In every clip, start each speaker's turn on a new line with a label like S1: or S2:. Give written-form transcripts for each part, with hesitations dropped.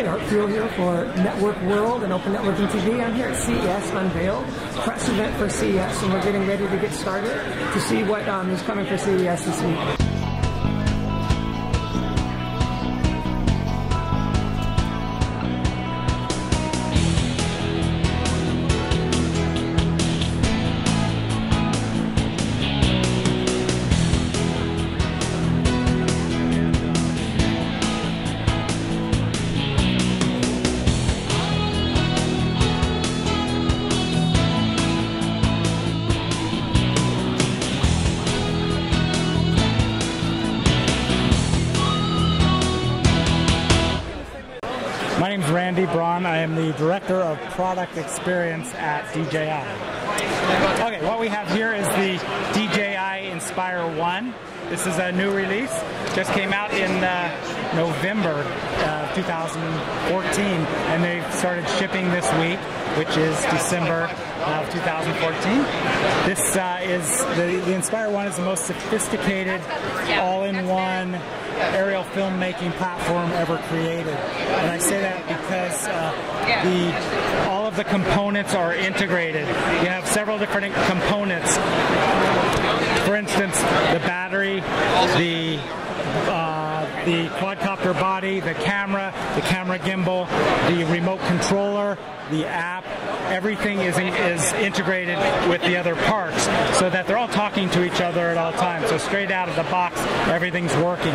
S1: Hey, Art Fuel here for Network World and Open Networking TV. I'm here at CES Unveiled, press event for CES, and we're getting ready to get started to see what is coming for CES this week.
S2: My name is Braun. I am the Director of Product Experience at DJI. Okay, what we have here is the DJI Inspire 1. This is a new release. Just came out in November 2014, and they started shipping this week, which is December of 2014. This is the Inspire 1 is the most sophisticated, all-in-one aerial filmmaking platform ever created. And I say that because all of the components are integrated. You have several different components. For instance, the battery, the quadcopter body, the camera gimbal, the remote controller, the app. Everything is integrated with the other parts so that they're all talking to each other at all times. So straight out of the box, everything's working.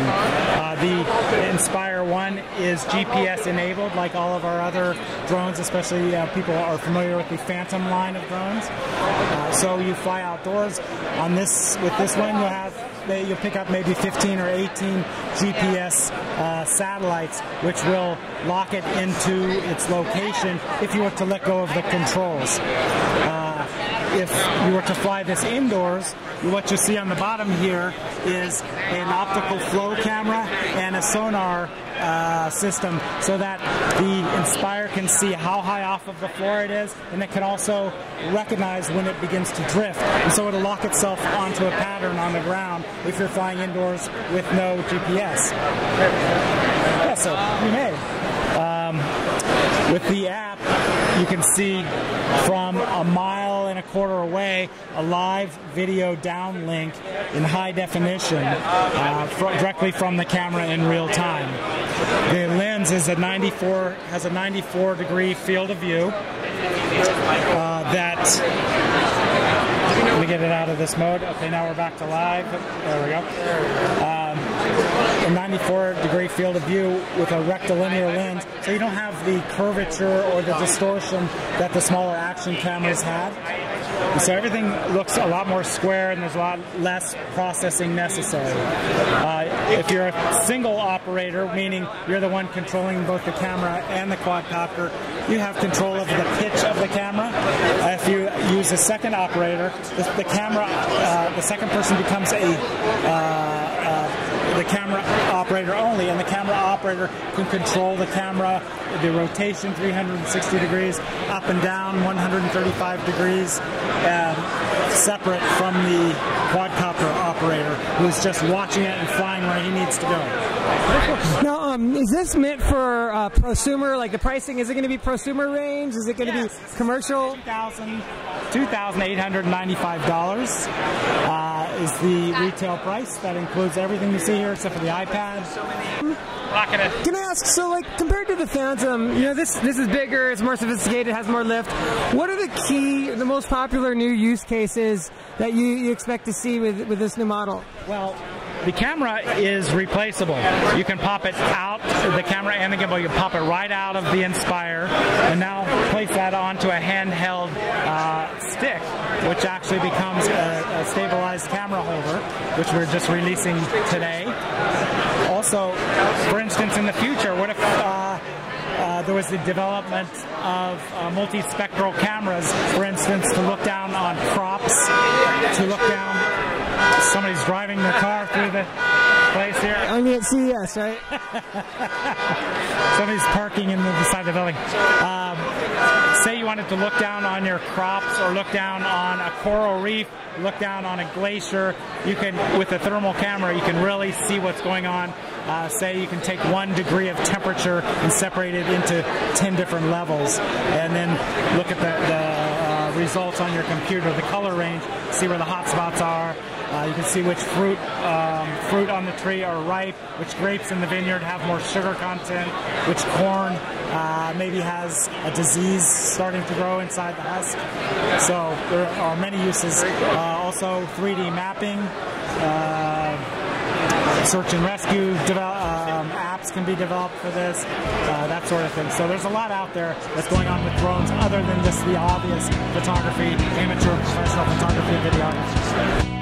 S2: The Inspire 1 is GPS enabled like all of our other drones, especially people are familiar with the Phantom line of drones. So you fly outdoors. With this one, you'll pick up maybe 15 or 18 GPS satellites, which will lock it into its location if you were to let go of the controls. If you were to fly this indoors, what you see on the bottom here is an optical flow camera and a sonar system, so that the Inspire can see how high off of the floor it is, and it can also recognize when it begins to drift, and so it'll lock itself onto a pattern on the ground if you're flying indoors with no GPS. Yeah, so you may. With the app, you can see from 1.25 miles away a live video downlink in high definition directly from the camera in real time. The lens is has a 94-degree field of view. Let me get it out of this mode. Okay, now we're back to live. There we go. A 94-degree field of view with a rectilinear lens, so you don't have the curvature or the distortion that the smaller action cameras have. And so everything looks a lot more square, and there's a lot less processing necessary. If you're a single operator, meaning you're the one controlling both the camera and the quadcopter, you have control of the pitch of the camera. If you use a second operator, the second person becomes the camera operator only, and the camera operator can control the camera, the rotation 360 degrees, up and down 135 degrees, separate from the quadcopter operator, who's just watching it and flying where he needs to go.
S1: Now, is this meant for prosumer? Like the pricing, is it going to be prosumer range? Is it going to be commercial?
S2: $2,895 is the retail price. That includes everything you see here except for the iPad.
S1: Can I ask, so like compared to the Phantom, this is bigger, it's more sophisticated, has more lift. What are the most popular new use cases that you expect to see with this new model?
S2: Well, the camera is replaceable. You can pop it out, the camera and the gimbal, you can pop it right out of the Inspire and now place that onto a handheld stick, which actually becomes a stabilized camera holder, which we're just releasing today. Also, for instance, in the future, what if there was the development of multispectral cameras, for instance, to look down on crops, to look down, somebody's driving their car through the place here.
S1: I mean, at CES, right?
S2: Somebody's parking in the side of the building. Say you wanted to look down on your crops or look down on a coral reef, look down on a glacier, you can, with a thermal camera, you can really see what's going on say you can take 1 degree of temperature and separate it into 10 different levels, and then look at the results on your computer, the color range, see where the hot spots are. You can see which fruit on the tree are ripe, which grapes in the vineyard have more sugar content, which corn maybe has a disease starting to grow inside the husk. So there are many uses. Also 3D mapping, search and rescue apps can be developed for this, that sort of thing. So there's a lot out there that's going on with drones other than just the obvious photography, amateur, professional photography and videography.